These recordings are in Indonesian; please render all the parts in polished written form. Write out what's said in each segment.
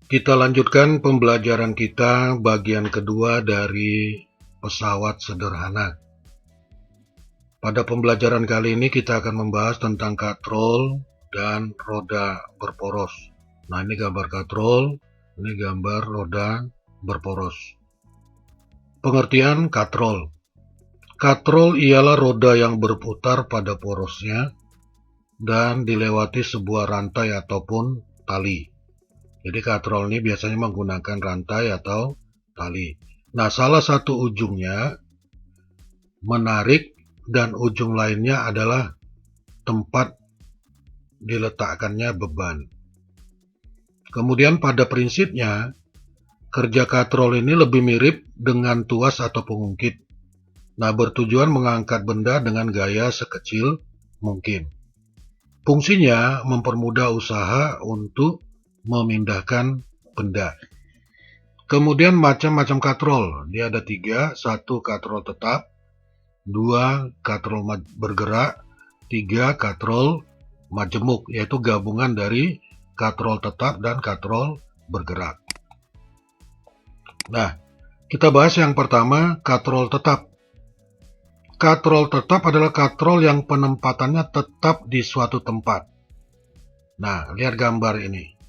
Kita lanjutkan pembelajaran kita bagian kedua dari pesawat sederhana. Pada pembelajaran kali ini kita akan membahas tentang katrol dan roda berporos. Nah, ini gambar katrol, ini gambar roda berporos. Pengertian katrol. Katrol ialah roda yang berputar pada porosnya dan dilewati sebuah rantai ataupun tali. Jadi katrol ini biasanya menggunakan rantai atau tali. Nah, salah satu ujungnya menarik dan ujung lainnya adalah tempat diletakkannya beban. Kemudian pada prinsipnya, kerja katrol ini lebih mirip dengan tuas atau pengungkit. Nah, bertujuan mengangkat benda dengan gaya sekecil mungkin. Fungsinya mempermudah usaha untuk memindahkan benda. Kemudian macam-macam katrol. Dia ada 3, 1 katrol tetap, 2 katrol bergerak, 3 katrol majemuk, yaitu gabungan dari katrol tetap dan katrol bergerak. Nah, kita bahas yang pertama, katrol tetap. Katrol tetap adalah katrol yang penempatannya tetap di suatu tempat. Nah, lihat gambar ini.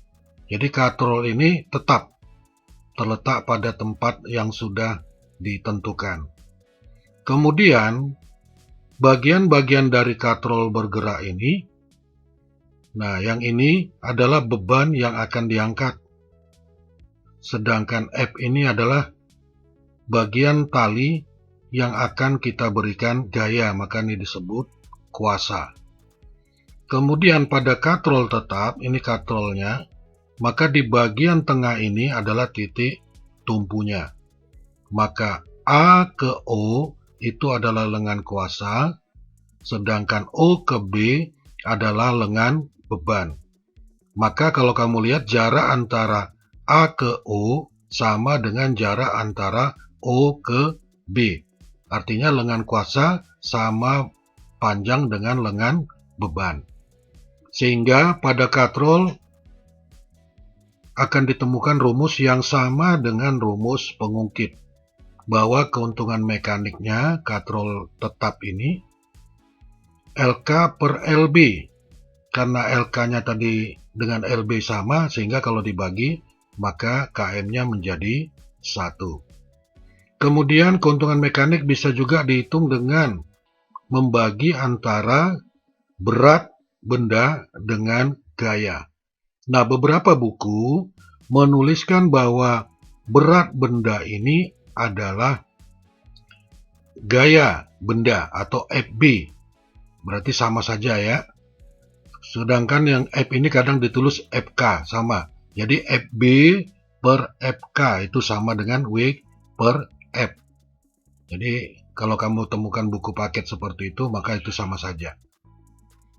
Jadi katrol ini tetap terletak pada tempat yang sudah ditentukan. Kemudian, bagian-bagian dari katrol bergerak ini, nah yang ini adalah beban yang akan diangkat. Sedangkan F ini adalah bagian tali yang akan kita berikan gaya, maka ini disebut kuasa. Kemudian pada katrol tetap, ini katrolnya, maka di bagian tengah ini adalah titik tumpunya. Maka A ke O itu adalah lengan kuasa, sedangkan O ke B adalah lengan beban. Maka kalau kamu lihat jarak antara A ke O sama dengan jarak antara O ke B. Artinya lengan kuasa sama panjang dengan lengan beban. Sehingga pada katrol akan ditemukan rumus yang sama dengan rumus pengungkit, bahwa keuntungan mekaniknya katrol tetap ini LK per LB, karena LK-nya tadi dengan LB sama, sehingga kalau dibagi maka KM-nya menjadi 1. Kemudian keuntungan mekanik bisa juga dihitung dengan membagi antara berat benda dengan gaya. Nah, beberapa buku menuliskan bahwa berat benda ini adalah gaya benda atau FB. Berarti sama saja ya. Sedangkan yang F ini kadang ditulis FK, sama. Jadi FB per FK itu sama dengan W per F. Jadi kalau kamu temukan buku paket seperti itu, maka itu sama saja.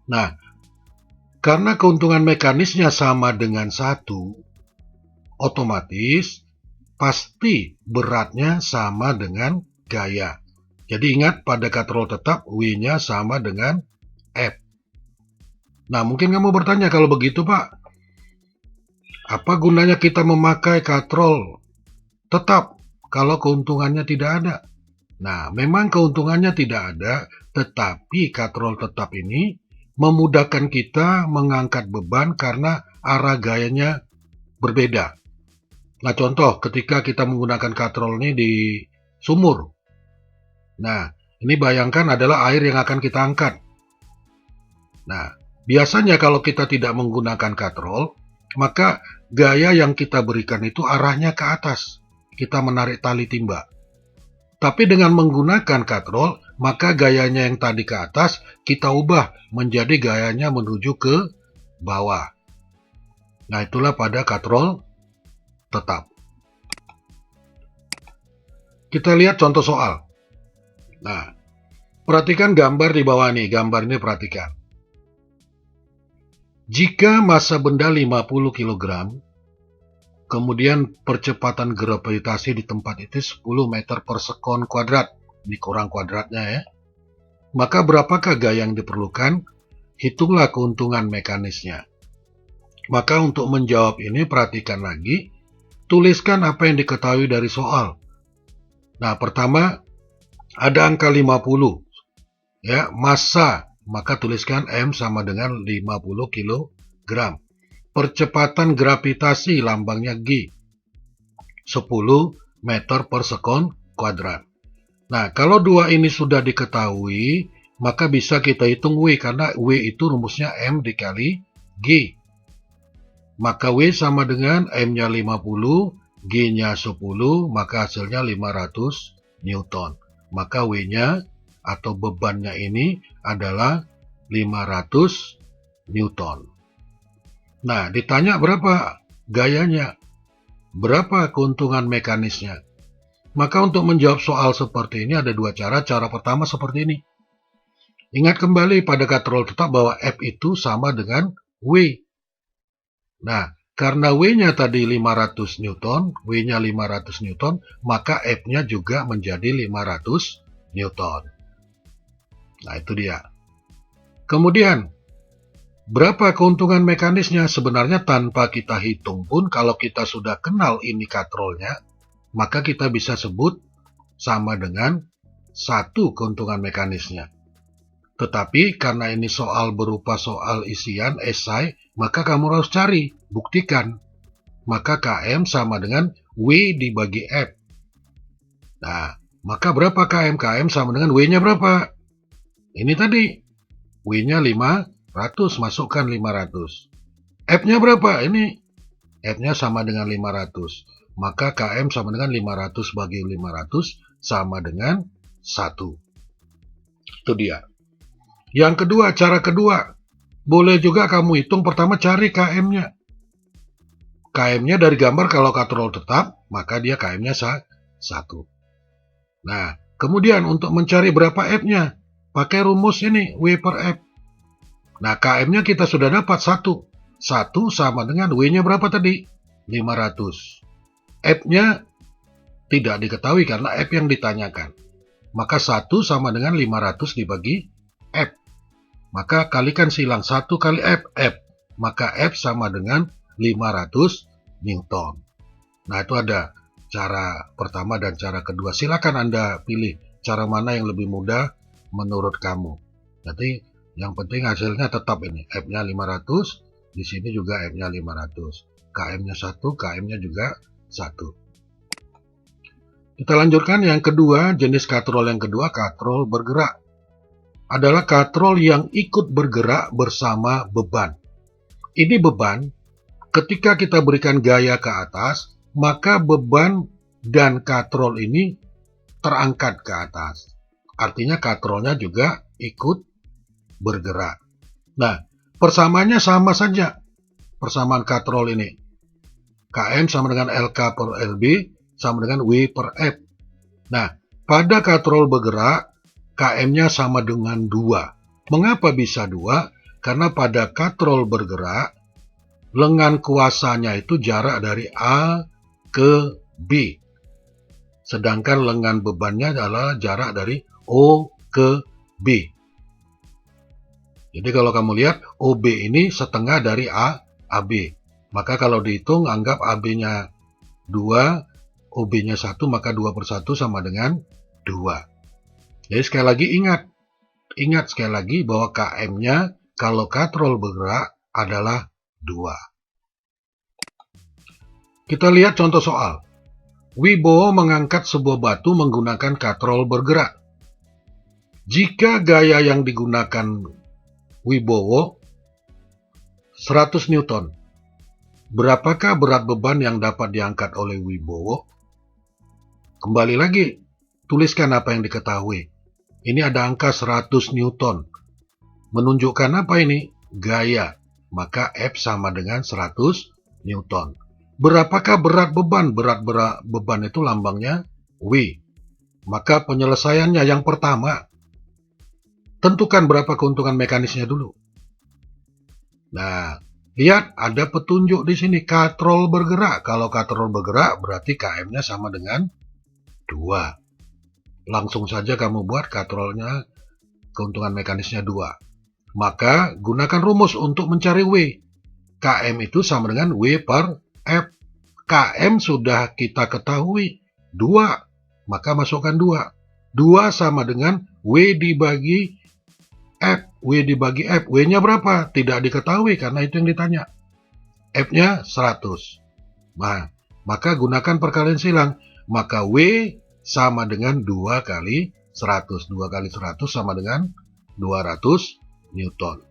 Nah, karena keuntungan mekanisnya sama dengan 1, otomatis pasti beratnya sama dengan gaya. Jadi ingat, pada katrol tetap W-nya sama dengan F. Nah, mungkin kamu bertanya, kalau begitu Pak, apa gunanya kita memakai katrol tetap kalau keuntungannya tidak ada? Nah, memang keuntungannya tidak ada, tetapi katrol tetap ini memudahkan kita mengangkat beban karena arah gayanya berbeda. Nah, contoh ketika kita menggunakan katrol ini di sumur. Nah, ini bayangkan adalah air yang akan kita angkat. Nah, biasanya kalau kita tidak menggunakan katrol, maka gaya yang kita berikan itu arahnya ke atas. Kita menarik tali timba. Tapi dengan menggunakan katrol, maka gayanya yang tadi ke atas, kita ubah menjadi gayanya menuju ke bawah. Nah, itulah pada katrol tetap. Kita lihat contoh soal. Nah, perhatikan gambar di bawah nih, gambar ini perhatikan. Jika massa benda 50 kg, kemudian percepatan gravitasi di tempat itu 10 meter per sekon kuadrat, ini kurang kuadratnya ya, maka berapakah gaya yang diperlukan? Hitunglah keuntungan mekanisnya. Maka untuk menjawab ini perhatikan lagi, tuliskan apa yang diketahui dari soal. Nah, pertama ada angka 50. Ya, massa, maka tuliskan M sama dengan 50 kg. Percepatan gravitasi, lambangnya G, 10 meter per sekon kuadrat. Nah, kalau dua ini sudah diketahui, maka bisa kita hitung W, karena W itu rumusnya M dikali G. Maka W sama dengan M-nya 50, G-nya 10, maka hasilnya 500 Newton. Maka W-nya atau bebannya ini adalah 500 Newton. Nah, ditanya berapa gayanya, berapa keuntungan mekanisnya. Maka untuk menjawab soal seperti ini ada dua cara. Cara pertama seperti ini. Ingat kembali pada katrol tetap bahwa F itu sama dengan W. Nah, karena W-nya tadi 500 Newton, W-nya 500 Newton, maka F-nya juga menjadi 500 Newton. Nah, itu dia. Kemudian, berapa keuntungan mekanisnya? Sebenarnya tanpa kita hitung pun, kalau kita sudah kenal ini katrolnya, maka kita bisa sebut sama dengan 1 keuntungan mekanisnya. Tetapi karena ini soal berupa soal isian, esai, maka kamu harus cari, buktikan. Maka KM sama dengan W dibagi F. Nah, maka berapa KM? KM sama dengan W-nya berapa? Ini tadi, W-nya 500, masukkan 500. F-nya berapa? Ini, F-nya sama dengan 500. Maka KM sama dengan 500 bagi 500 sama dengan 1. Itu dia. Yang kedua, cara kedua, boleh juga kamu hitung pertama cari KM-nya. KM-nya dari gambar kalau katrol tetap, maka dia KM-nya 1. Nah, kemudian untuk mencari berapa F-nya, pakai rumus ini, W per F. Nah, KM-nya kita sudah dapat 1. 1 sama dengan W-nya berapa tadi? 500. F-nya tidak diketahui karena F yang ditanyakan. Maka 1 sama dengan 500 dibagi F. Maka kalikan silang 1 kali F, F. Maka F sama dengan 500 Newton. Nah, itu ada cara pertama dan cara kedua. Silakan Anda pilih cara mana yang lebih mudah menurut kamu. Jadi, yang penting hasilnya tetap ini. F-nya 500, di sini juga F-nya 500. KM-nya 1, KM-nya juga 1. Kita lanjutkan yang kedua, jenis katrol yang kedua, katrol bergerak. Adalah katrol yang ikut bergerak bersama beban. Ini beban, ketika kita berikan gaya ke atas, maka beban dan katrol ini terangkat ke atas. Artinya katrolnya juga ikut bergerak. Nah, persamaannya sama saja. Persamaan katrol ini. KM sama dengan LK per LB, sama dengan W per F. Nah, pada katrol bergerak, KM-nya sama dengan 2. Mengapa bisa 2? Karena pada katrol bergerak, lengan kuasanya itu jarak dari A ke B. Sedangkan lengan bebannya adalah jarak dari O ke B. Jadi kalau kamu lihat, OB ini setengah dari AB. Maka kalau dihitung, anggap AB-nya 2, OB-nya 1, maka 2 per 1 sama dengan 2. Jadi sekali lagi ingat sekali lagi bahwa KM-nya kalau katrol bergerak adalah 2. Kita lihat contoh soal. Wibowo mengangkat sebuah batu menggunakan katrol bergerak. Jika gaya yang digunakan Wibowo 100 Newton, berapakah berat beban yang dapat diangkat oleh Wibowo? Kembali lagi, tuliskan apa yang diketahui. Ini ada angka 100 Newton. Menunjukkan apa ini? Gaya. Maka F sama dengan 100 Newton. Berapakah berat beban? Berat beban itu lambangnya W. Maka penyelesaiannya yang pertama, tentukan berapa keuntungan mekanisnya dulu. Nah, lihat ada petunjuk di sini, katrol bergerak. Kalau katrol bergerak berarti KM-nya sama dengan 2. Langsung saja kamu buat katrolnya, keuntungan mekanisnya 2. Maka gunakan rumus untuk mencari W. km itu sama dengan W per F. km sudah kita ketahui 2, maka masukkan 2. 2 sama dengan W dibagi F. W dibagi F. W-nya berapa? Tidak diketahui karena itu yang ditanya. F-nya 100. Nah, maka gunakan perkalian silang. Maka W sama dengan 2 kali 100. 2 kali 100 sama dengan 200 Newton.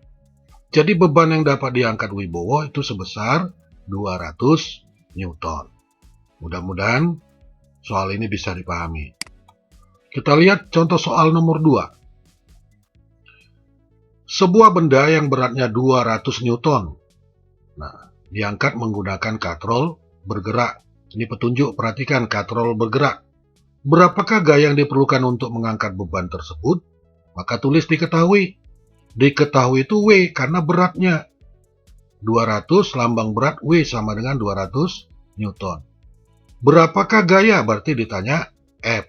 Jadi beban yang dapat diangkat Wibowo itu sebesar 200 Newton. Mudah-mudahan soal ini bisa dipahami. Kita lihat contoh soal nomor 2. Sebuah benda yang beratnya 200 Newton. Nah, diangkat menggunakan katrol bergerak. Ini petunjuk, perhatikan katrol bergerak. Berapakah gaya yang diperlukan untuk mengangkat beban tersebut? Maka tulis diketahui. Diketahui itu W karena beratnya. 200 lambang berat W sama dengan 200 Newton. Berapakah gaya? Berarti ditanya F.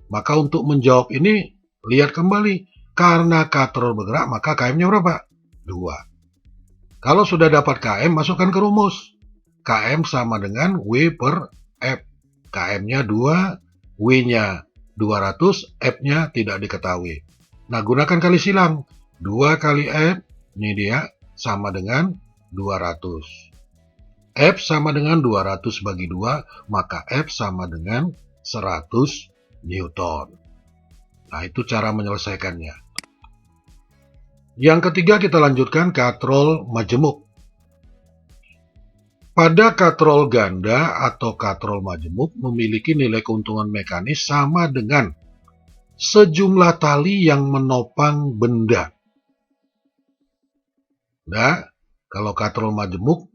Maka untuk menjawab ini, lihat kembali. Karena katrol bergerak, maka km-nya berapa? 2. Kalau sudah dapat km, masukkan ke rumus. Km sama dengan W per F. Km-nya 2, W-nya 200, F-nya tidak diketahui. Nah, gunakan kali silang. 2 kali F, ini dia, sama dengan 200. F sama dengan 200 bagi 2, maka F sama dengan 100 Newton. Nah, itu cara menyelesaikannya. Yang ketiga kita lanjutkan katrol majemuk. Pada katrol ganda atau katrol majemuk memiliki nilai keuntungan mekanis sama dengan sejumlah tali yang menopang benda. Nah, kalau katrol majemuk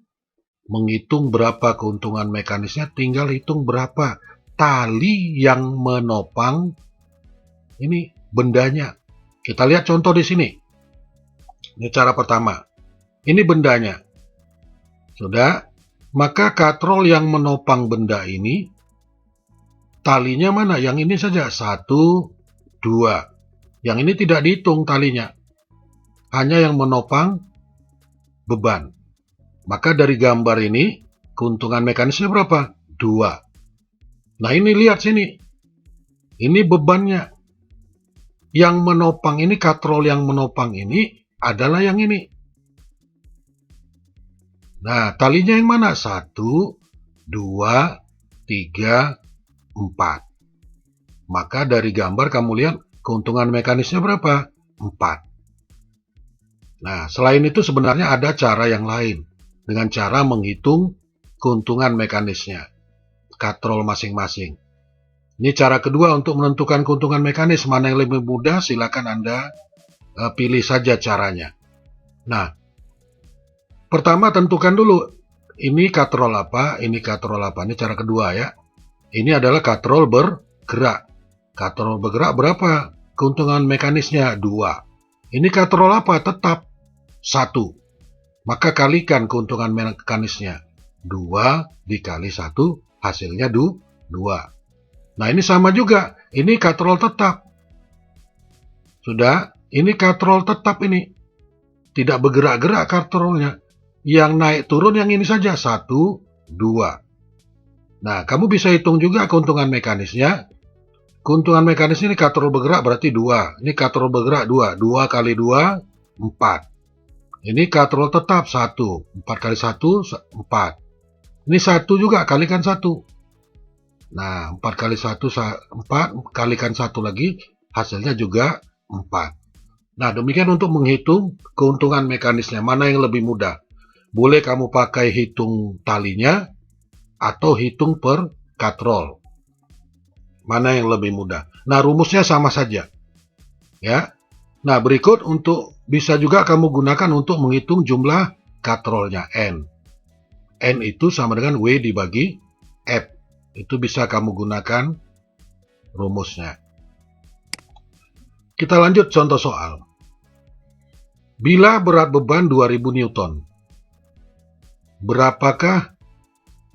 menghitung berapa keuntungan mekanisnya, tinggal hitung berapa tali yang menopang ini bendanya. Kita lihat contoh di sini. Ini cara pertama. Ini bendanya. Sudah, maka katrol yang menopang benda ini, talinya mana? Yang ini saja, 1, 2. Yang ini tidak dihitung talinya. Hanya yang menopang beban. Maka dari gambar ini, keuntungan mekanisnya berapa? 2. Nah, ini lihat sini. Ini bebannya. Yang menopang ini, katrol yang menopang ini, adalah yang ini. Nah, talinya yang mana? 1, 2, 3, 4. Maka dari gambar kamu lihat keuntungan mekanisnya berapa? 4. Nah, selain itu sebenarnya ada cara yang lain. Dengan cara menghitung keuntungan mekanisnya. Katrol masing-masing. Ini cara kedua untuk menentukan keuntungan mekanis. Mana yang lebih mudah? Silakan Anda pilih saja caranya. Nah, pertama tentukan dulu. Ini katrol apa? Ini katrol apa? Ini cara kedua ya. Ini adalah katrol bergerak. Katrol bergerak berapa? Keuntungan mekanisnya 2. Ini katrol apa? Tetap 1. Maka kalikan keuntungan mekanisnya. 2 dikali 1 hasilnya 2. Nah, ini sama juga. Ini katrol tetap. Sudah, ini katrol tetap ini. Tidak bergerak-gerak katrolnya. Yang naik turun yang ini saja. 1, 2. Nah, kamu bisa hitung juga keuntungan mekanisnya. Keuntungan mekanisnya ini katrol bergerak berarti 2. Ini katrol bergerak 2. 2 kali 2, 4. Ini katrol tetap 1. 4 kali 1, 4. Ini 1 juga, kalikan 1. Nah, 4 kali 1, 4. Kalikan 1 lagi, hasilnya juga 4. Nah, demikian untuk menghitung keuntungan mekanisnya. Mana yang lebih mudah? Boleh kamu pakai hitung talinya, atau hitung per katrol. Mana yang lebih mudah? Nah, rumusnya sama saja. Ya. Nah, berikut untuk bisa juga kamu gunakan untuk menghitung jumlah katrolnya N. N itu sama dengan W dibagi F. Itu bisa kamu gunakan rumusnya. Kita lanjut contoh soal. Bila berat beban 2000 Newton, berapakah,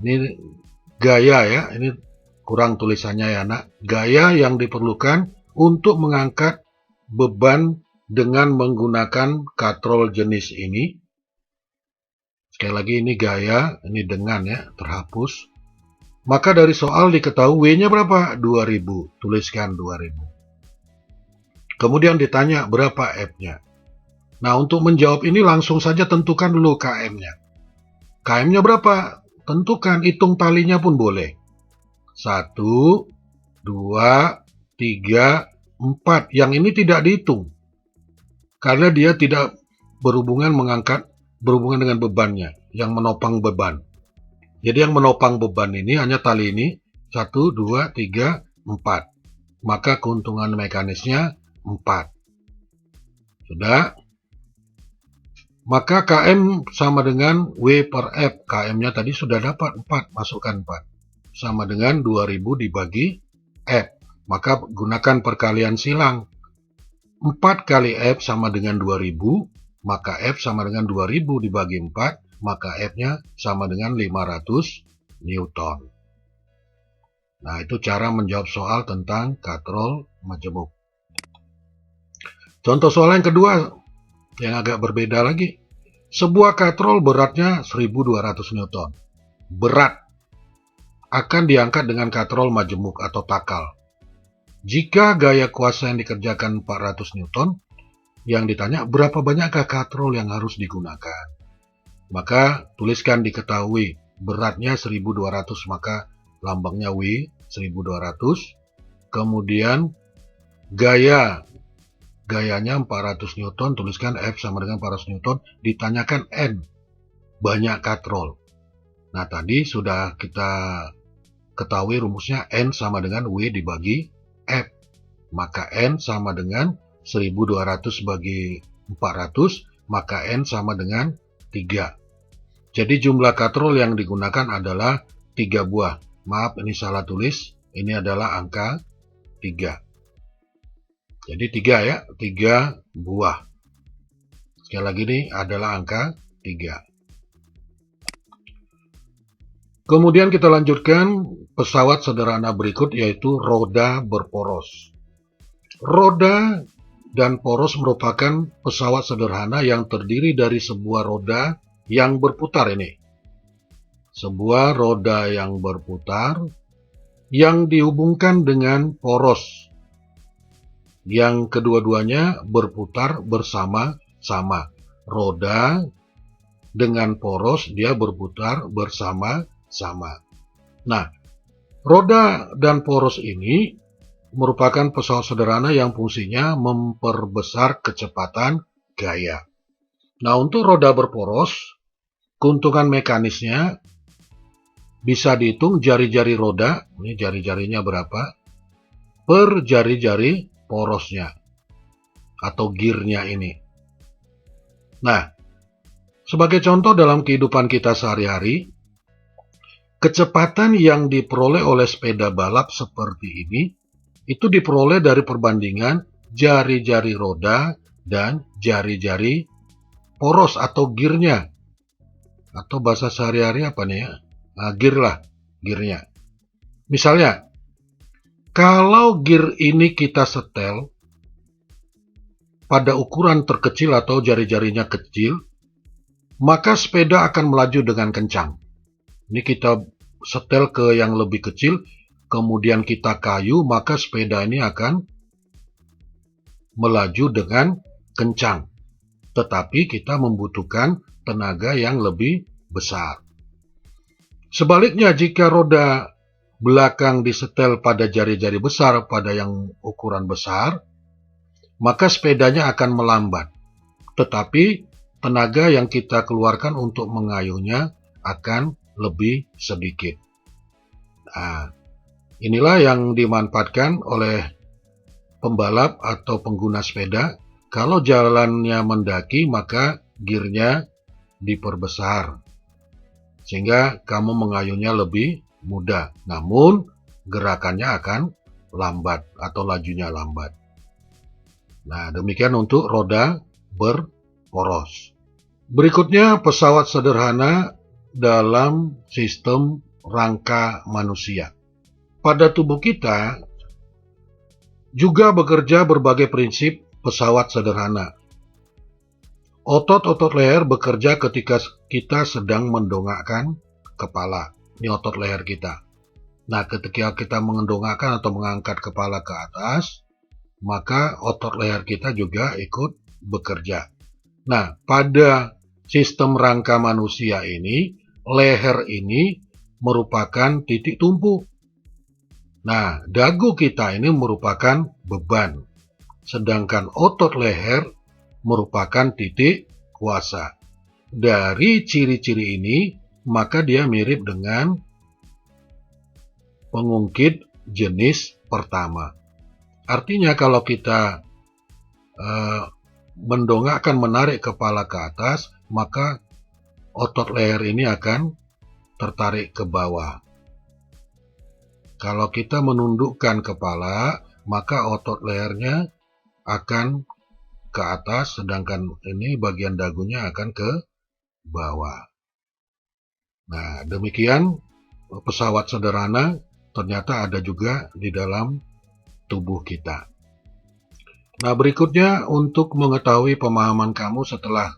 ini gaya ya, ini kurang tulisannya ya nak, gaya yang diperlukan untuk mengangkat beban dengan menggunakan katrol jenis ini Sekali lagi ini gaya, ini dengan ya, terhapus. Maka dari soal diketahui W-nya berapa? 2000. Tuliskan 2000. Kemudian ditanya berapa F-nya. Nah, untuk menjawab ini langsung saja tentukan dulu KM-nya. KM-nya berapa? Tentukan, hitung talinya pun boleh. 1, 2, 3, 4. Yang ini tidak dihitung. Karena dia tidak berhubungan dengan bebannya, yang menopang beban. Jadi yang menopang beban ini hanya tali ini, 1, 2, 3, 4. Maka keuntungan mekanisnya 4. Sudah? Maka KM sama dengan W per F. KM-nya tadi sudah dapat 4, masukkan 4. Sama dengan 2000 dibagi F. Maka gunakan perkalian silang. 4 kali F sama dengan 2000, maka F sama dengan 2000 dibagi 4, maka F-nya sama dengan 500 Newton. Nah, itu cara menjawab soal tentang katrol majemuk. Contoh soal yang kedua, yang agak berbeda lagi. Sebuah katrol beratnya 1200 Newton. Berat akan diangkat dengan katrol majemuk atau takal. Jika gaya kuasa yang dikerjakan 400 Newton, yang ditanya berapa banyakkah katrol yang harus digunakan? Maka tuliskan diketahui beratnya 1200, maka lambangnya W 1200. Kemudian gayanya 400 Newton, tuliskan F sama dengan 400 Newton, ditanyakan N, banyak katrol. Nah, tadi sudah kita ketahui rumusnya N sama dengan W dibagi F. Maka N sama dengan 1200 bagi 400, maka N sama dengan 3. Jadi jumlah katrol yang digunakan adalah 3 buah. Maaf, ini salah tulis. Ini adalah angka 3. Jadi 3 ya, 3 buah. Sekali lagi ini adalah angka 3. Kemudian kita lanjutkan pesawat sederhana berikut, yaitu roda berporos. Roda dan poros merupakan pesawat sederhana yang terdiri dari sebuah roda yang berputar ini. Sebuah roda yang berputar yang dihubungkan dengan poros, yang kedua-duanya berputar bersama-sama. Roda dengan poros dia berputar bersama-sama. Nah, roda dan poros ini merupakan pesawat sederhana yang fungsinya memperbesar kecepatan gaya. Nah, untuk roda berporos, keuntungan mekanisnya bisa dihitung jari-jari roda, ini jari-jarinya berapa, per jari-jari porosnya, atau gearnya ini. Nah, sebagai contoh dalam kehidupan kita sehari-hari, kecepatan yang diperoleh oleh sepeda balap seperti ini, itu diperoleh dari perbandingan jari-jari roda dan jari-jari poros atau gearnya. Atau bahasa sehari-hari apa nih ya? Nah, gear lah, gearnya. Misalnya, kalau gear ini kita setel pada ukuran terkecil atau jari-jarinya kecil, maka sepeda akan melaju dengan kencang. Ini kita setel ke yang lebih kecil, kemudian kita kayu, maka sepeda ini akan melaju dengan kencang. Tetapi kita membutuhkan tenaga yang lebih besar. Sebaliknya, jika roda belakang disetel pada jari-jari besar, pada yang ukuran besar, maka sepedanya akan melambat. Tetapi tenaga yang kita keluarkan untuk mengayuhnya akan lebih sedikit. Nah, inilah yang dimanfaatkan oleh pembalap atau pengguna sepeda. Kalau jalannya mendaki, maka gearnya diperbesar, sehingga kamu mengayuhnya lebih mudah. Namun, gerakannya akan lambat atau lajunya lambat. Nah, demikian untuk roda berporos. Berikutnya, pesawat sederhana dalam sistem rangka manusia. Pada tubuh kita juga bekerja berbagai prinsip pesawat sederhana. Otot-otot leher bekerja ketika kita sedang mendongakkan kepala. Ini otot leher kita. Nah, ketika kita mendongakkan atau mengangkat kepala ke atas, maka otot leher kita juga ikut bekerja. Nah, pada sistem rangka manusia ini, leher ini merupakan titik tumpu. Nah, dagu kita ini merupakan beban. Sedangkan otot leher merupakan titik kuasa. Dari ciri-ciri ini, maka dia mirip dengan pengungkit jenis pertama. Artinya kalau kita mendongakkan, menarik kepala ke atas, maka otot leher ini akan tertarik ke bawah. Kalau kita menundukkan kepala, maka otot lehernya akan ke atas, sedangkan ini bagian dagunya akan ke bawah. Nah, demikian pesawat sederhana ternyata ada juga di dalam tubuh kita. Nah, berikutnya untuk mengetahui pemahaman kamu setelah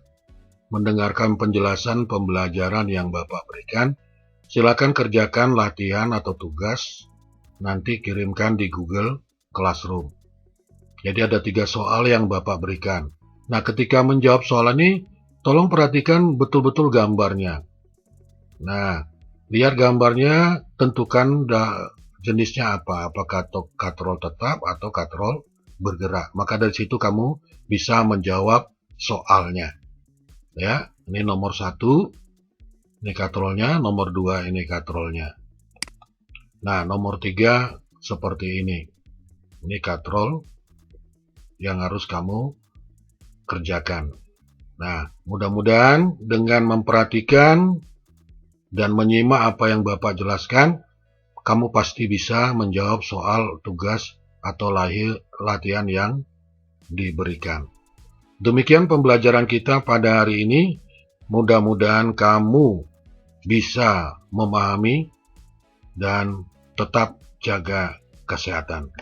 mendengarkan penjelasan pembelajaran yang Bapak berikan, silakan kerjakan latihan atau tugas, nanti kirimkan di Google Classroom. Jadi ada 3 soal yang Bapak berikan. Nah, ketika menjawab soal ini, tolong perhatikan betul-betul gambarnya. Nah, lihat gambarnya, tentukan jenisnya apa. Apakah katrol tetap atau katrol bergerak. Maka dari situ kamu bisa menjawab soalnya. Ya, ini nomor 1, ini katrolnya, nomor 2 ini katrolnya. Nah, nomor 3 seperti ini. Ini katrol yang harus kamu kerjakan. Nah, mudah-mudahan dengan memperhatikan dan menyimak apa yang Bapak jelaskan, kamu pasti bisa menjawab soal tugas atau latihan yang diberikan. Demikian pembelajaran kita pada hari ini. Mudah-mudahan kamu bisa memahami dan tetap jaga kesehatan.